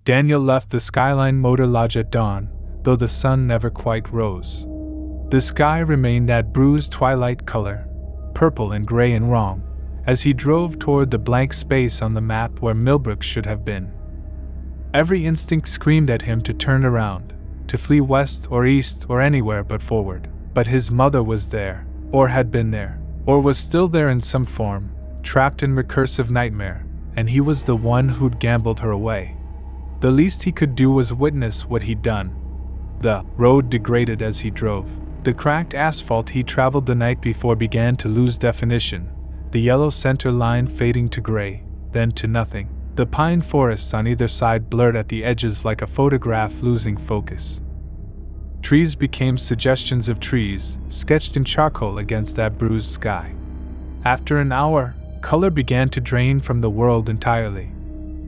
Daniel left the Skyline Motor Lodge at dawn, though the sun never quite rose. The sky remained that bruised twilight color, purple and gray and wrong, as he drove toward the blank space on the map where Millbrook should have been. Every instinct screamed at him to turn around, to flee west or east or anywhere but forward. But his mother was there, or had been there, or was still there in some form, trapped in recursive nightmare, and he was the one who'd gambled her away. The least he could do was witness what he'd done. The road degraded as he drove. The cracked asphalt he traveled the night before began to lose definition, the yellow center line fading to gray, then to nothing. The pine forests on either side blurred at the edges like a photograph losing focus. Trees became suggestions of trees, sketched in charcoal against that bruised sky. After an hour, color began to drain from the world entirely.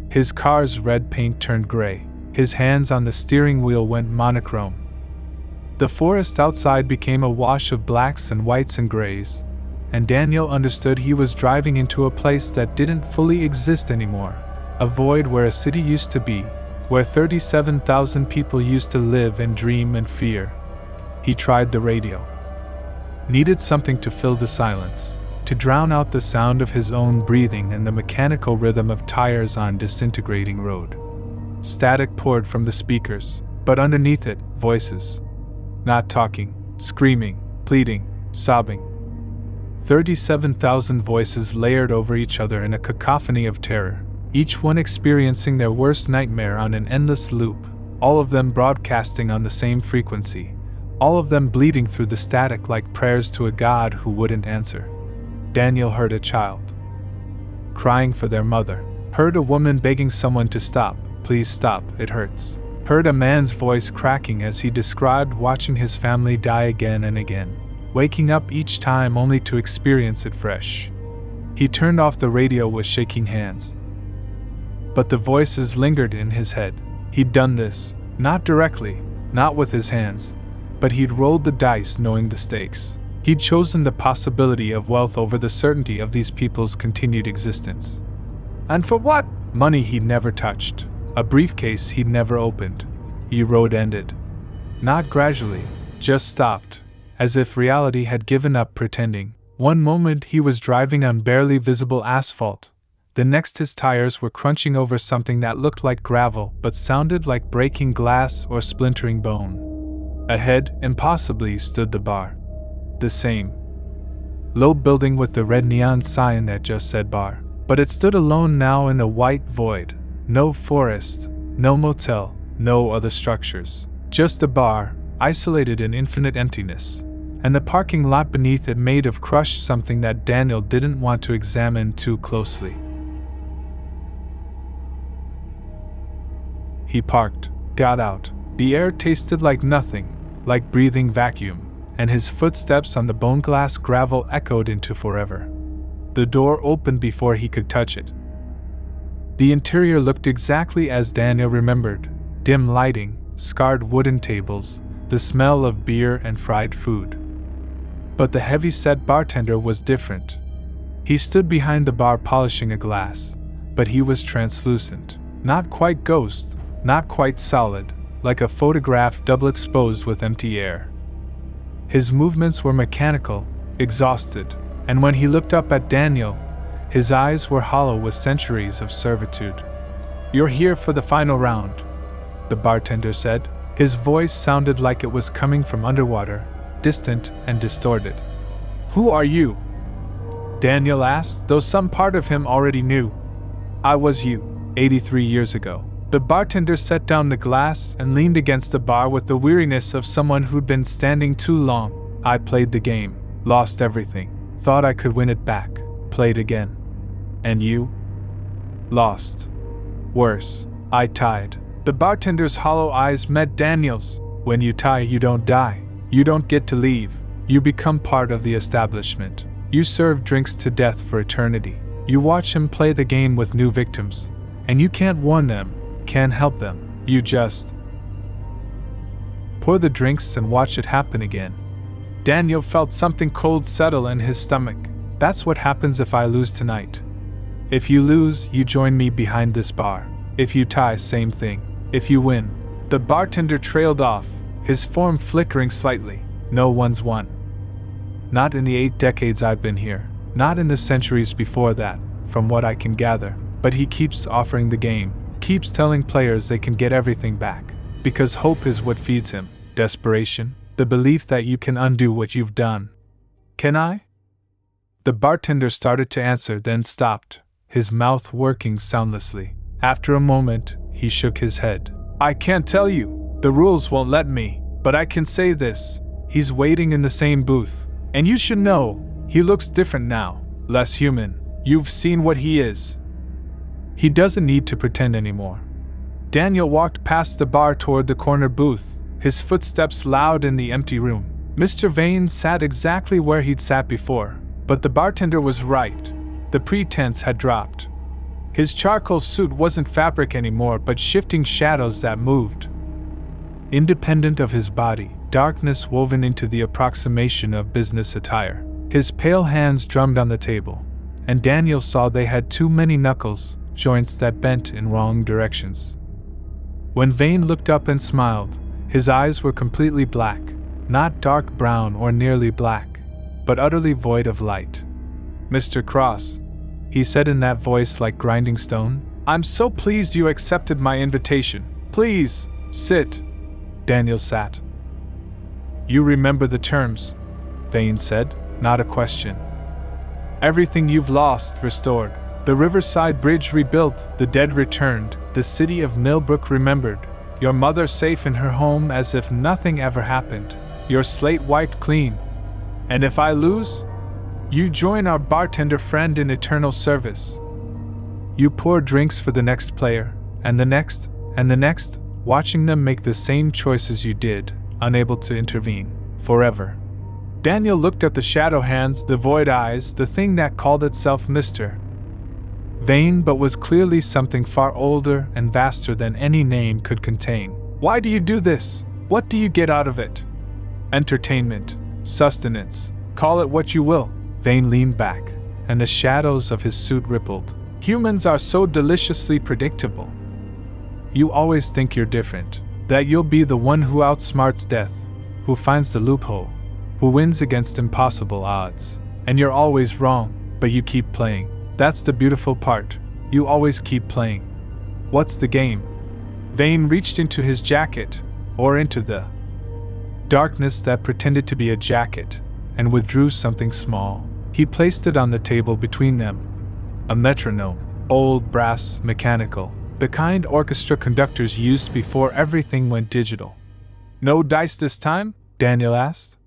His car's red paint turned gray. His hands on the steering wheel went monochrome. The forest outside became a wash of blacks and whites and grays, and Daniel understood he was driving into a place that didn't fully exist anymore, a void where a city used to be, where 37,000 people used to live and dream and fear. He tried the radio. Needed something to fill the silence, to drown out the sound of his own breathing and the mechanical rhythm of tires on disintegrating road. Static poured from the speakers, but underneath it, voices. Not talking, screaming, pleading, sobbing. 37,000 voices layered over each other in a cacophony of terror, each one experiencing their worst nightmare on an endless loop, all of them broadcasting on the same frequency, all of them bleeding through the static like prayers to a God who wouldn't answer. Daniel heard a child crying for their mother, heard a woman begging someone to stop, please stop, it hurts. Heard a man's voice cracking as he described watching his family die again and again, waking up each time only to experience it fresh. He turned off the radio with shaking hands. But the voices lingered in his head. He'd done this, not directly, not with his hands, but he'd rolled the dice knowing the stakes. He'd chosen the possibility of wealth over the certainty of these people's continued existence. And for what? Money he'd never touched. A briefcase he'd never opened. The road ended. Not gradually, just stopped, as if reality had given up pretending. One moment he was driving on barely visible asphalt. The next his tires were crunching over something that looked like gravel but sounded like breaking glass or splintering bone. Ahead, impossibly, stood the bar. The same low building with the red neon sign that just said bar. But it stood alone now in a white void. No forest, no motel, no other structures. Just a bar, isolated in infinite emptiness. And the parking lot beneath it made of crushed something that Daniel didn't want to examine too closely. He parked, got out. The air tasted like nothing, like breathing vacuum, and his footsteps on the bone glass gravel echoed into forever. The door opened before he could touch it. The interior looked exactly as Daniel remembered: dim lighting, scarred wooden tables, the smell of beer and fried food. But the heavy-set bartender was different. He stood behind the bar polishing a glass, but he was translucent, not quite ghost, not quite solid, like a photograph double exposed with empty air. His movements were mechanical, exhausted, and when he looked up at Daniel, his eyes were hollow with centuries of servitude. "You're here for the final round," the bartender said. His voice sounded like it was coming from underwater, distant and distorted. "Who are you?" Daniel asked, though some part of him already knew. "I was you, 83 years ago." The bartender set down the glass and leaned against the bar with the weariness of someone who'd been standing too long. "I played the game, lost everything, thought I could win it back, played again. And you?" "Lost. Worse, I tied." The bartender's hollow eyes met Daniel's. "When you tie, you don't die. You don't get to leave. You become part of the establishment. You serve drinks to death for eternity. You watch him play the game with new victims. And you can't warn them, can't help them. You just pour the drinks and watch it happen again." Daniel felt something cold settle in his stomach. "That's what happens if I lose tonight. If you lose, you join me behind this bar. If you tie, same thing. If you win. The bartender trailed off, his form flickering slightly. No one's won. Not in the 8 decades I've been here. Not in the centuries before that, from what I can gather. But he keeps offering the game. Keeps telling players they can get everything back. Because hope is what feeds him. Desperation. The belief that you can undo what you've done. Can I? The bartender started to answer, then stopped, his mouth working soundlessly. After a moment, he shook his head. I can't tell you. The rules won't let me. But I can say this. He's waiting in the same booth. And you should know, he looks different now. Less human. You've seen what he is. He doesn't need to pretend anymore. Daniel walked past the bar toward the corner booth, his footsteps loud in the empty room. Mr. Vane sat exactly where he'd sat before, but the bartender was right. The pretense had dropped. His charcoal suit wasn't fabric anymore, but shifting shadows that moved. Independent of his body, darkness woven into the approximation of business attire. His pale hands drummed on the table, and Daniel saw they had too many knuckles, joints that bent in wrong directions. When Vane looked up and smiled, his eyes were completely black, not dark brown or nearly black, but utterly void of light. Mr. Cross, he said in that voice like grinding stone, I'm so pleased you accepted my invitation. Please, sit. Daniel sat. You remember the terms, Vane said, not a question. Everything you've lost, restored. The Riverside Bridge rebuilt, the dead returned, the city of Millbrook remembered, your mother safe in her home as if nothing ever happened, your slate wiped clean. And if I lose, you join our bartender friend in eternal service. You pour drinks for the next player, and the next, watching them make the same choices you did, unable to intervene, forever. Daniel looked at the shadow hands, the void eyes, the thing that called itself Mr. Vane, but was clearly something far older and vaster than any name could contain. Why do you do this? What do you get out of it? Entertainment, sustenance, call it what you will. Vane leaned back, and the shadows of his suit rippled. Humans are so deliciously predictable. You always think you're different, that you'll be the one who outsmarts death, who finds the loophole, who wins against impossible odds. And you're always wrong, but you keep playing. That's the beautiful part. You always keep playing. What's the game? Vane reached into his jacket, or into the darkness that pretended to be a jacket, and withdrew something small. He placed it on the table between them. A metronome, old brass, mechanical, the kind orchestra conductors used before everything went digital. No dice this time? Daniel asked.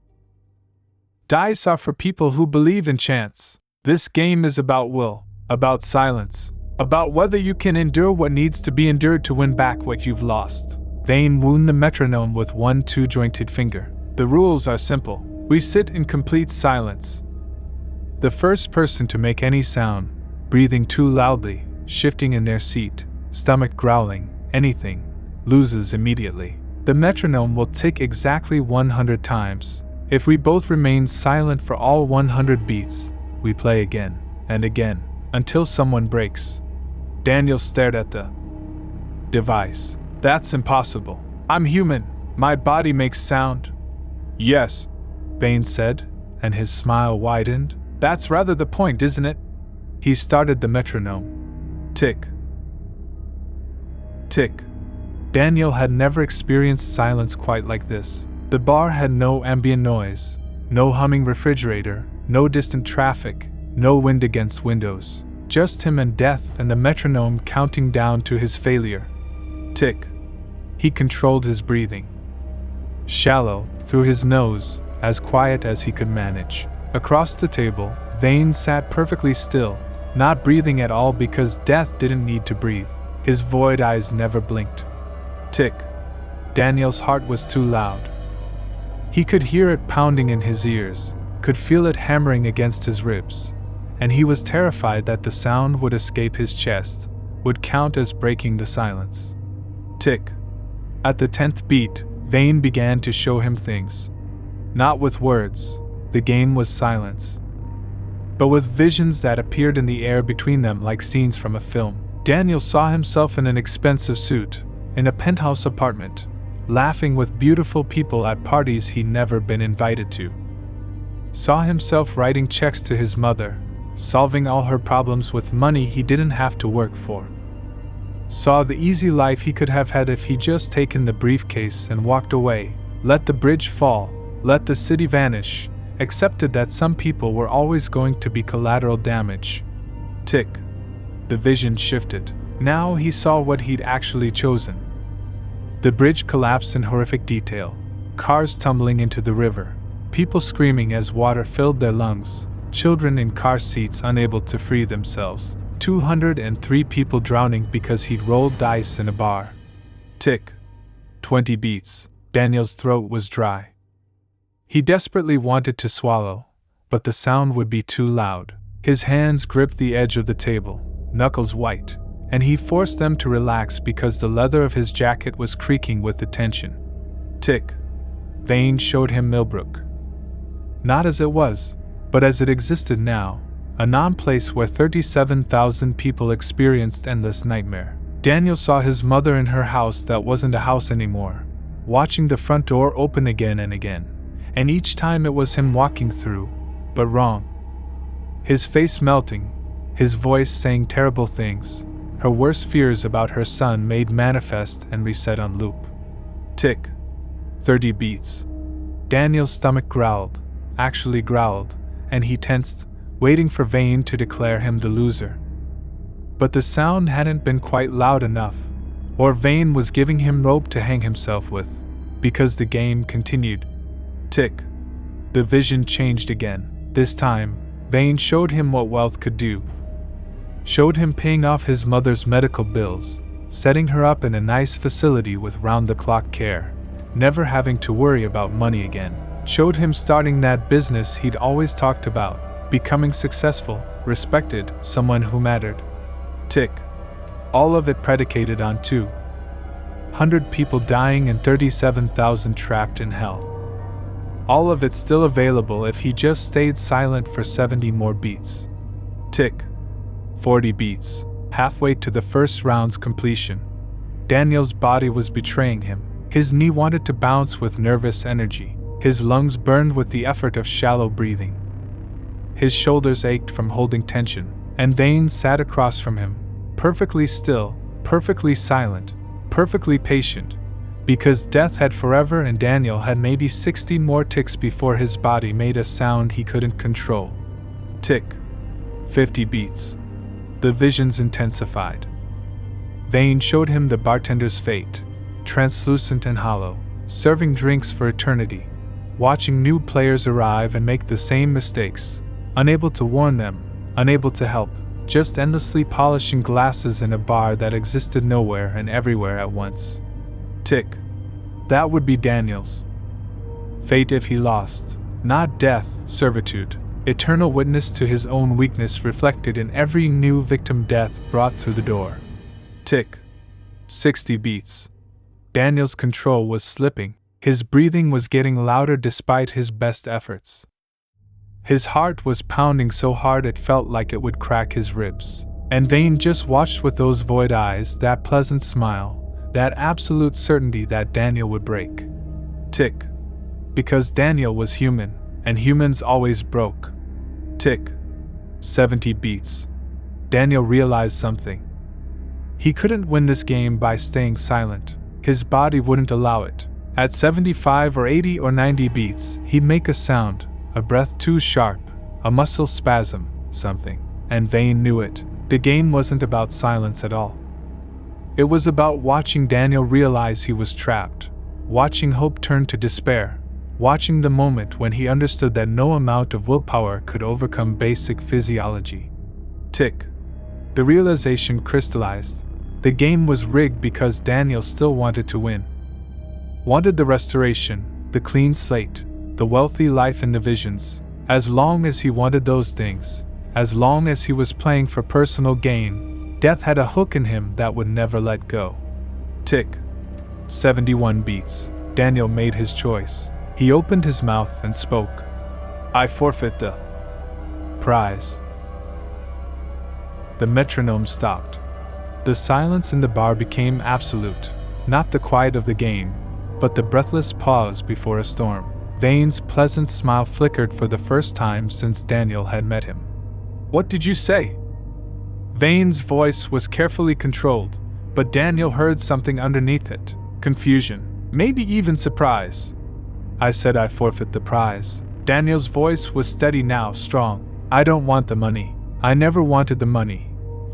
Dice are for people who believe in chance. This game is about will, about silence, about whether you can endure what needs to be endured to win back what you've lost. Vane wound the metronome with one two-jointed finger. The rules are simple. We sit in complete silence. The first person to make any sound, breathing too loudly, shifting in their seat, stomach growling, anything, loses immediately. The metronome will tick exactly 100 times. If we both remain silent for all 100 beats, we play again and again, until someone breaks. Daniel stared at the device. That's impossible. I'm human. My body makes sound. Yes, Vane said, and his smile widened. That's rather the point, isn't it? He started the metronome. Tick. Tick. Daniel had never experienced silence quite like this. The bar had no ambient noise, no humming refrigerator, no distant traffic, no wind against windows. Just him and death, and the metronome counting down to his failure. Tick. He controlled his breathing. Shallow, through his nose, as quiet as he could manage. Across the table, Vane sat perfectly still, not breathing at all because death didn't need to breathe. His void eyes never blinked. Tick. Daniel's heart was too loud. He could hear it pounding in his ears, could feel it hammering against his ribs, and he was terrified that the sound would escape his chest, would count as breaking the silence. Tick. At the 10th beat, Vane began to show him things. Not with words, the game was silence, but with visions that appeared in the air between them like scenes from a film. Daniel saw himself in an expensive suit, in a penthouse apartment, laughing with beautiful people at parties he'd never been invited to. Saw himself writing checks to his mother, solving all her problems with money he didn't have to work for. Saw the easy life he could have had if he'd just taken the briefcase and walked away, let the bridge fall, let the city vanish, accepted that some people were always going to be collateral damage. Tick. The vision shifted. Now he saw what he'd actually chosen. The bridge collapsed in horrific detail, cars tumbling into the river, people screaming as water filled their lungs, children in car seats unable to free themselves, 203 people drowning because he'd rolled dice in a bar. Tick. 20 beats. Daniel's throat was dry. He desperately wanted to swallow, but the sound would be too loud. His hands gripped the edge of the table, knuckles white, and he forced them to relax because the leather of his jacket was creaking with the tension. Tick. Vane showed him Millbrook. Not as it was, but as it existed now, a non-place where 37,000 people experienced endless nightmare. Daniel saw his mother in her house that wasn't a house anymore, watching the front door open again and again, and each time it was him walking through, but wrong. His face melting, his voice saying terrible things, her worst fears about her son made manifest and reset on loop. Tick. 30 beats. Daniel's stomach growled, actually growled, and he tensed, waiting for Vane to declare him the loser. But the sound hadn't been quite loud enough, or Vane was giving him rope to hang himself with, because the game continued. Tick. The vision changed again. This time, Vane showed him what wealth could do. Showed him paying off his mother's medical bills, setting her up in a nice facility with round-the-clock care, never having to worry about money again. Showed him starting that business he'd always talked about, becoming successful, respected, someone who mattered. Tick. All of it predicated on 200 people dying and 37,000 trapped in hell. All of it still available if he just stayed silent for 70 more beats. Tick. 40 beats. Halfway to the first round's completion. Daniel's body was betraying him. His knee wanted to bounce with nervous energy. His lungs burned with the effort of shallow breathing. His shoulders ached from holding tension, and Vane sat across from him, perfectly still, perfectly silent, perfectly patient, because death had forever and Daniel had maybe 60 more ticks before his body made a sound he couldn't control. Tick. 50 beats. The visions intensified. Vane showed him the bartender's fate, translucent and hollow, serving drinks for eternity, watching new players arrive and make the same mistakes, unable to warn them, unable to help, just endlessly polishing glasses in a bar that existed nowhere and everywhere at once. Tick. That would be Daniel's fate if he lost. Not death, servitude, eternal witness to his own weakness reflected in every new victim death brought through the door. Tick. 60 beats. Daniel's control was slipping. His breathing was getting louder despite his best efforts. His heart was pounding so hard it felt like it would crack his ribs. And Vane just watched with those void eyes, that pleasant smile, that absolute certainty that Daniel would break. Tick. Because Daniel was human, and humans always broke. Tick. 70 beats. Daniel realized something. He couldn't win this game by staying silent. His body wouldn't allow it. At 75 or 80 or 90 beats, he'd make a sound, a breath too sharp, a muscle spasm, something. And Vane knew it. The game wasn't about silence at all. It was about watching Daniel realize he was trapped, watching hope turn to despair, watching the moment when he understood that no amount of willpower could overcome basic physiology. Tick. The realization crystallized. The game was rigged because Daniel still wanted to win. Wanted the restoration, the clean slate, the wealthy life and the visions. As long as he wanted those things, as long as he was playing for personal gain, death had a hook in him that would never let go. Tick. 71 beats. Daniel made his choice. He opened his mouth and spoke. I forfeit the prize. The metronome stopped. The silence in the bar became absolute, not the quiet of the game, but the breathless pause before a storm. Vane's pleasant smile flickered for the first time since Daniel had met him. "What did you say?" Vane's voice was carefully controlled, but Daniel heard something underneath it. Confusion, maybe even surprise. "I said I forfeit the prize." Daniel's voice was steady now, strong. "I don't want the money. I never wanted the money.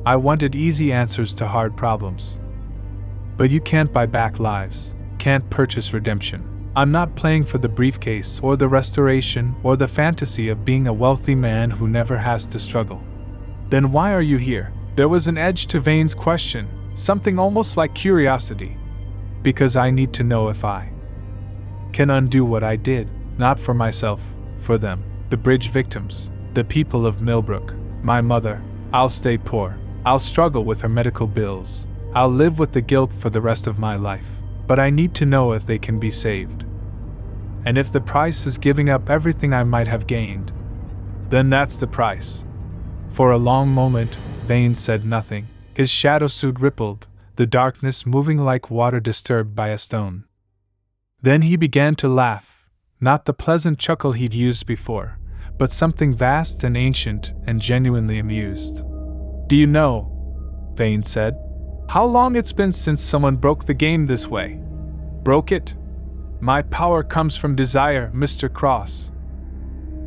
I wanted easy answers to hard problems. But you can't buy back lives, can't purchase redemption. I'm not playing for the briefcase or the restoration or the fantasy of being a wealthy man who never has to struggle." "Then why are you here?" There was an edge to Vane's question, something almost like curiosity. "Because I need to know if I can undo what I did, not for myself, for them, the bridge victims, the people of Millbrook, my mother. I'll stay poor. I'll struggle with her medical bills. I'll live with the guilt for the rest of my life. But I need to know if they can be saved. And if the price is giving up everything I might have gained, then that's the price." For a long moment, Vane said nothing. His shadow suit rippled, the darkness moving like water disturbed by a stone. Then he began to laugh, not the pleasant chuckle he'd used before, but something vast and ancient and genuinely amused. "Do you know," Vane said, "how long it's been since someone broke the game this way? Broke it? My power comes from desire, Mr. Cross.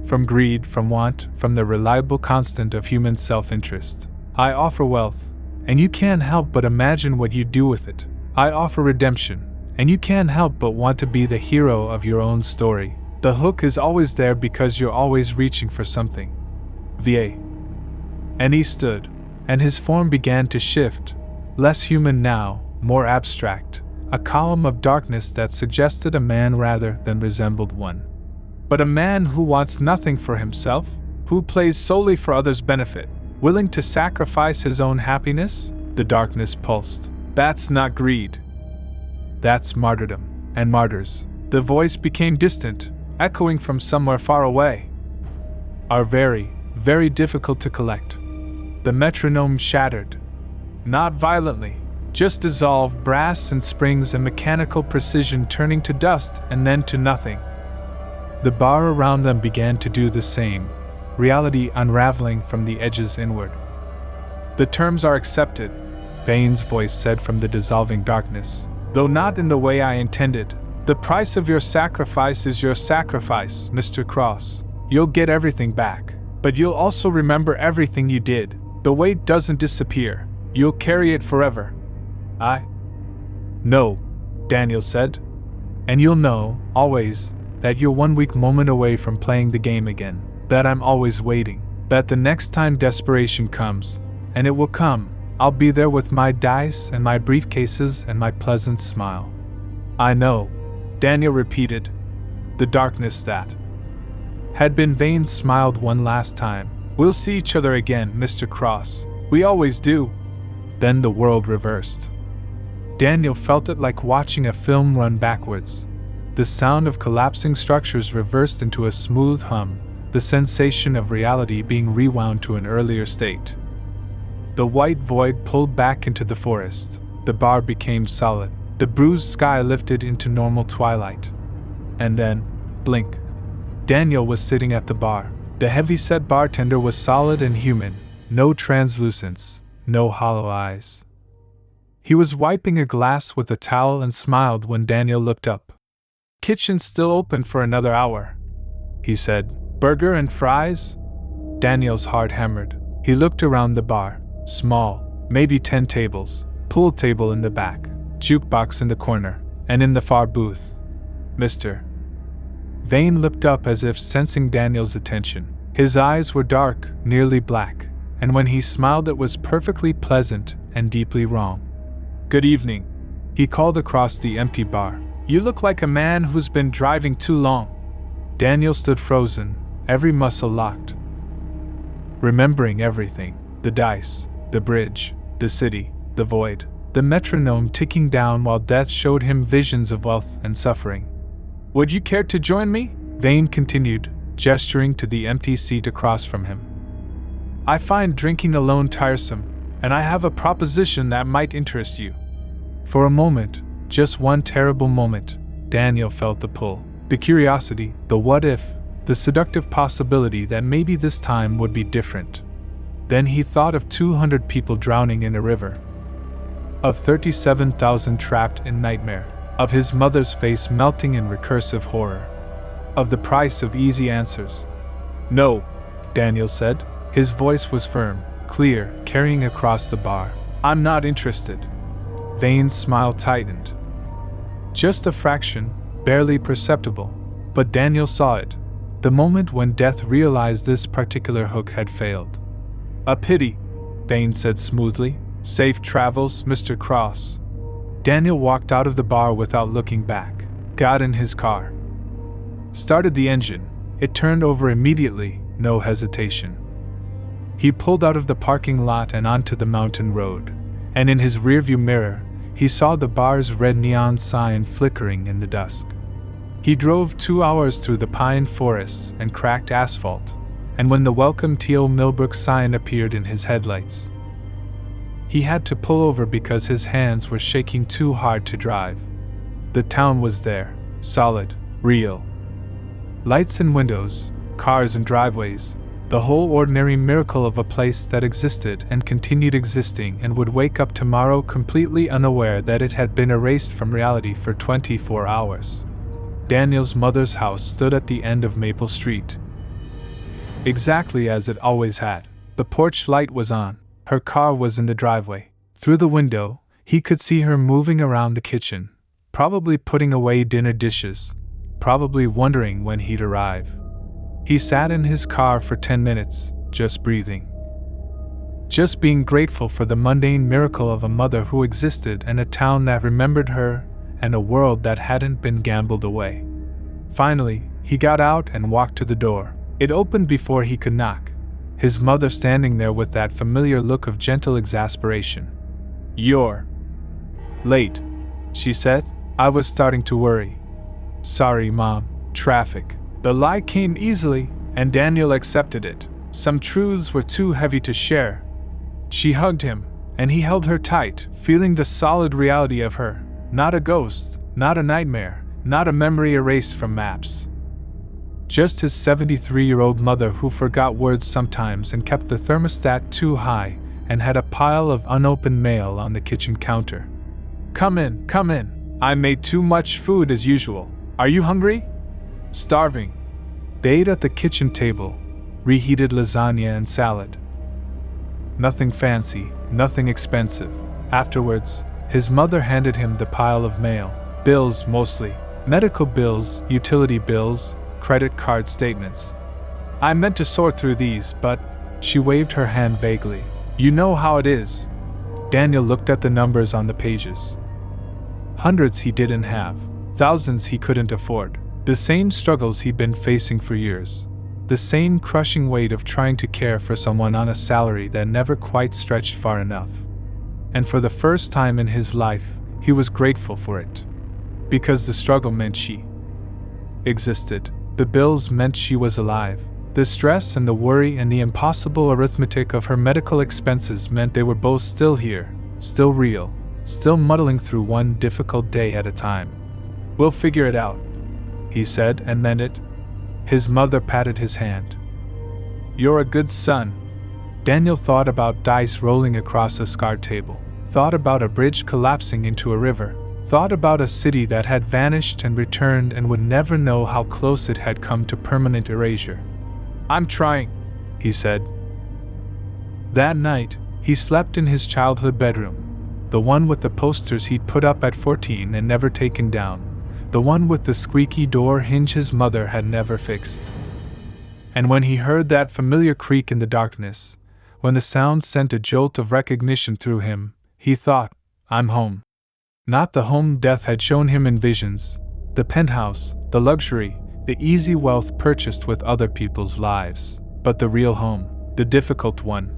From greed, from want, from the reliable constant of human self-interest. I offer wealth, and you can't help but imagine what you do with it. I offer redemption, and you can't help but want to be the hero of your own story. The hook is always there because you're always reaching for something. Va." And he stood, and his form began to shift, less human now, more abstract, a column of darkness that suggested a man rather than resembled one. But a man who wants nothing for himself, who plays solely for others' benefit, willing to sacrifice his own happiness? The darkness pulsed. "That's not greed. That's martyrdom. And martyrs," the voice became distant, echoing from somewhere far away, "are very, very difficult to collect." The metronome shattered. Not violently, just dissolved, brass and springs and mechanical precision turning to dust and then to nothing. The bar around them began to do the same, reality unraveling from the edges inward. "The terms are accepted," Vane's voice said from the dissolving darkness, "though not in the way I intended. The price of your sacrifice is your sacrifice, Mr. Cross. You'll get everything back, but you'll also remember everything you did. The weight doesn't disappear. You'll carry it forever." "I know," Daniel said. "And you'll know, always, that you're 1 weak moment away from playing the game again. That I'm always waiting. That the next time desperation comes, and it will come, I'll be there with my dice and my briefcases and my pleasant smile." "I know," Daniel repeated. The darkness that had been Vane smiled one last time. "We'll see each other again, Mr. Cross. We always do." Then the world reversed. Daniel felt it like watching a film run backwards. The sound of collapsing structures reversed into a smooth hum, the sensation of reality being rewound to an earlier state. The white void pulled back into the forest. The bar became solid. The bruised sky lifted into normal twilight. And then, blink. Daniel was sitting at the bar. The heavy-set bartender was solid and human, no translucence, no hollow eyes. He was wiping a glass with a towel and smiled when Daniel looked up. "Kitchen's still open for another hour," he said. "Burger and fries?" Daniel's heart hammered. He looked around the bar. Small, maybe 10 tables, pool table in the back, jukebox in the corner, and in the far booth, Mr. Vane looked up as if sensing Daniel's attention. His eyes were dark, nearly black, and when he smiled it was perfectly pleasant and deeply wrong. "Good evening," he called across the empty bar. "You look like a man who's been driving too long." Daniel stood frozen, every muscle locked, remembering everything: the dice, the bridge, the city, the void, the metronome ticking down while death showed him visions of wealth and suffering. "Would you care to join me?" Vane continued, gesturing to the empty seat across from him. "I find drinking alone tiresome. and I have a proposition that might interest you." For a moment, just one terrible moment, Daniel felt the pull, the curiosity, the what if, the seductive possibility that maybe this time would be different. Then he thought of 200 people drowning in a river, of 37,000 trapped in nightmare, of his mother's face melting in recursive horror, of the price of easy answers. "No," Daniel said. His voice was firm, clear, carrying across the bar. "I'm not interested." Vane's smile tightened. Just a fraction, barely perceptible, but Daniel saw it, the moment when Death realized this particular hook had failed. "A pity," Vane said smoothly. "Safe travels, Mr. Cross." Daniel walked out of the bar without looking back, got in his car, started the engine. It turned over immediately, no hesitation. He pulled out of the parking lot and onto the mountain road, and in his rearview mirror, he saw the bar's red neon sign flickering in the dusk. He drove 2 hours through the pine forests and cracked asphalt, and when the welcome T.O. Millbrook sign appeared in his headlights, he had to pull over because his hands were shaking too hard to drive. The town was there, solid, real. Lights and windows, cars and driveways, the whole ordinary miracle of a place that existed and continued existing and would wake up tomorrow completely unaware that it had been erased from reality for 24 hours. Daniel's mother's house stood at the end of Maple Street, exactly as it always had. The porch light was on. Her car was in the driveway. Through the window, he could see her moving around the kitchen, probably putting away dinner dishes, probably wondering when he'd arrive. He sat in his car for 10 minutes, just breathing. Just being grateful for the mundane miracle of a mother who existed and a town that remembered her and a world that hadn't been gambled away. Finally, he got out and walked to the door. It opened before he could knock, his mother standing there with that familiar look of gentle exasperation. "You're late," she said. "I was starting to worry." "Sorry, Mom. Traffic." The lie came easily, and Daniel accepted it. Some truths were too heavy to share. She hugged him, and he held her tight, feeling the solid reality of her. Not a ghost, not a nightmare, not a memory erased from maps. Just his 73-year-old mother who forgot words sometimes and kept the thermostat too high and had a pile of unopened mail on the kitchen counter. Come in. I made too much food as usual. Are you hungry?" "Starving." They ate at the kitchen table, reheated lasagna and salad. Nothing fancy, nothing expensive. Afterwards, his mother handed him the pile of mail. Bills mostly. Medical bills, utility bills, credit card statements. "I meant to sort through these, but..." She waved her hand vaguely. "You know how it is." Daniel looked at the numbers on the pages. Hundreds he didn't have. Thousands he couldn't afford. The same struggles he'd been facing for years. The same crushing weight of trying to care for someone on a salary that never quite stretched far enough. And for the first time in his life, he was grateful for it. Because the struggle meant she existed. The bills meant she was alive. The stress and the worry and the impossible arithmetic of her medical expenses meant they were both still here, still real, still muddling through one difficult day at a time. "We'll figure it out," he said, and meant it. His mother patted his hand. "You're a good son." Daniel thought about dice rolling across a scarred table, thought about a bridge collapsing into a river, thought about a city that had vanished and returned and would never know how close it had come to permanent erasure. "I'm trying," he said. That night, he slept in his childhood bedroom, the one with the posters he'd put up at 14 and never taken down, the one with the squeaky door hinge his mother had never fixed. And when he heard that familiar creak in the darkness, when the sound sent a jolt of recognition through him, he thought, "I'm home." Not the home Death had shown him in visions, the penthouse, the luxury, the easy wealth purchased with other people's lives, but the real home, the difficult one.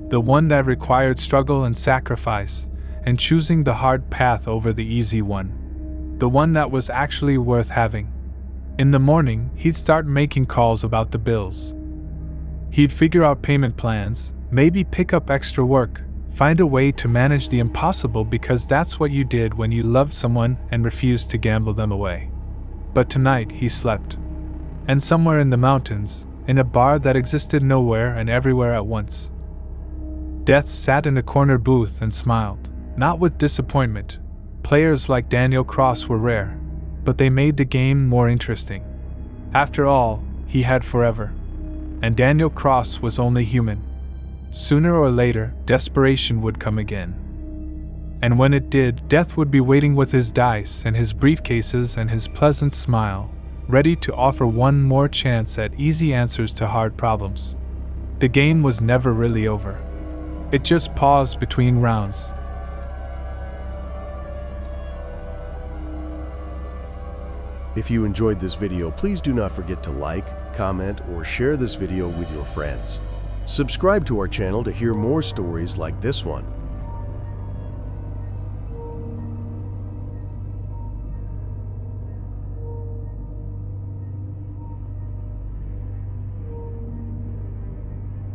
The one that required struggle and sacrifice, and choosing the hard path over the easy one. The one that was actually worth having. In the morning, he'd start making calls about the bills. He'd figure out payment plans, maybe pick up extra work, Find a way to manage the impossible because that's what you did when you loved someone and refused to gamble them away. But tonight he slept. And somewhere in the mountains, in a bar that existed nowhere and everywhere at once. Death sat in a corner booth and smiled, not with disappointment. Players like Daniel Cross were rare, but they made the game more interesting. After all, he had forever. And Daniel Cross was only human. Sooner or later, desperation would come again. And when it did, Death would be waiting with his dice and his briefcases and his pleasant smile, ready to offer one more chance at easy answers to hard problems. The game was never really over. It just paused between rounds. If you enjoyed this video, please do not forget to like, comment, or share this video with your friends. Subscribe to our channel to hear more stories like this one.